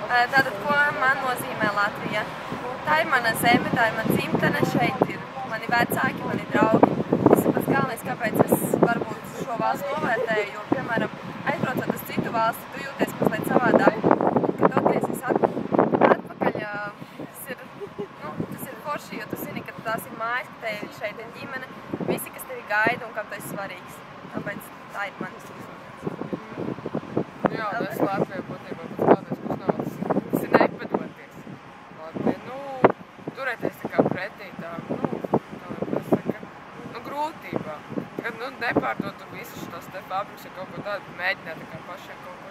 Tātad, ko man nozīmē Latvija? Tā ir mana zeme, tā ir mana dzimtene, šeit ir mani vecāki, mani draugi. Tas ir pats galvenais, kāpēc es varbūt šo valstu novērtēju, jo, piemēram, aizbraucot uz citu valsti, tu jūties mazliet savādāk. Kad atgriezies atpakaļ, tas ir forši, jo tu zini, ka tās ir mājas, ka tev šeit ir ģimene, visi, kas tevi gaida un kam tu esi svarīgs. Tāpēc tā ir manis izmēģinājums. Jā, es Latvijā būtībā pēc kādreiz mums nāc. Tas ir nepadoties. Latvija, turēties tā kā pretī tām, grūtībā. Kad, nepārdot tur visu šitos te fabriks un kaut ko tādu, mēģināt tā kā pašiem kaut ko,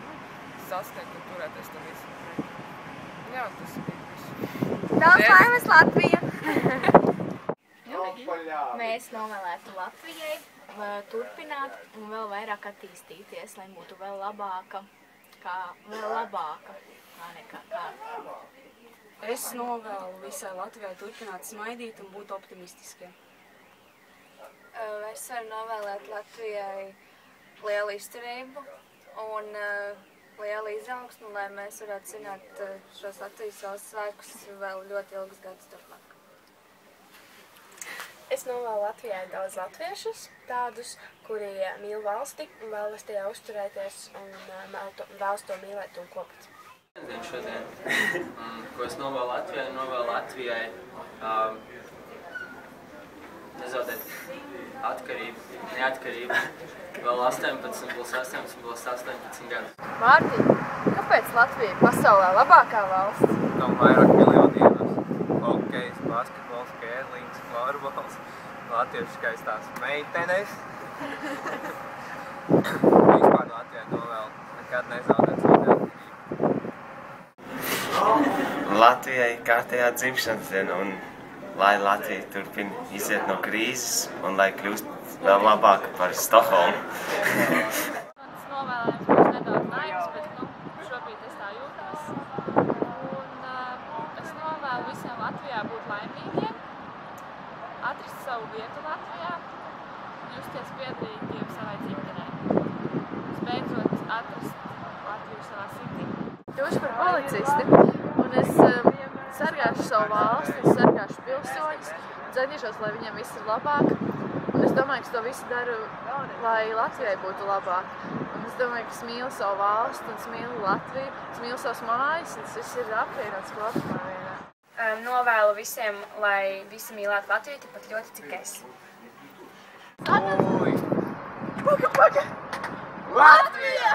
sasniegt un turēties tam visu pretī. Jā, tas ir visu. Daudz laimes Latvija! Mēs novēlētu Latvijai turpināt un vēl vairāk attīstīties, lai būtu vēl labāka, kā nekā kā. Es novēlu visai Latvijai turpināt smaidīt un būt optimistiskiem. Es varu novēlēt Latvijai lielu izturību un lielu izaugsmu, lai mēs varētu zināt šos Latvijas valsts svētkus vēl ļoti ilgus gadus turpmāk. Es novēlu Latvijai daudz latviešus, tādus, kuri mīl valsti un vēlas tajā uzturēties un vēlas to mīlēt un kopt. Šodien, ko es novēlu Latvijai, nezaudēt neatkarību, vēl 18 plus 18 plus 18 gadus. Mārtiņ, kāpēc Latvija ir pasaulē labākā valsts? Tam vairāk miljonu ienos. Hokejs, basketbols, kērlings, florbols, latviešu skaistās meitenes. Vispār Latvijai novēlu nekad nezaudēt savu neatkarību. Latvijai kārtējā dzimšanas diena un lai Latvija turpina iziet no krīzes un lai kļūst vēl labāka par Stokholmu. Mans novēlējums būs nedaudz naivs, bet šobrīd es tā jūtos. Un es novēlu visiem Latvijā būt laimīgiem, atrast savu vietu Latvijā, justies piederīgiem savai dzimtenei. Beidzot atrast Latviju savā sirdī. Kļūšu par policisti un es sargāšu savu valsti, es sargāšu pilsoņus, cenīšos, lai viņiem viss ir labāk. Un es domāju, ka to visu daru, lai Latvijai būtu labāk. Un es domāju, ka es mīlu savu valsti, un es mīlu Latviju, es mīlu savas mājas, un tas viss ir apvienots kopumā vienā. Novēlu visiem, lai visi mīlētu Latviju tikpat ļoti, cik es. Paga! Latvija!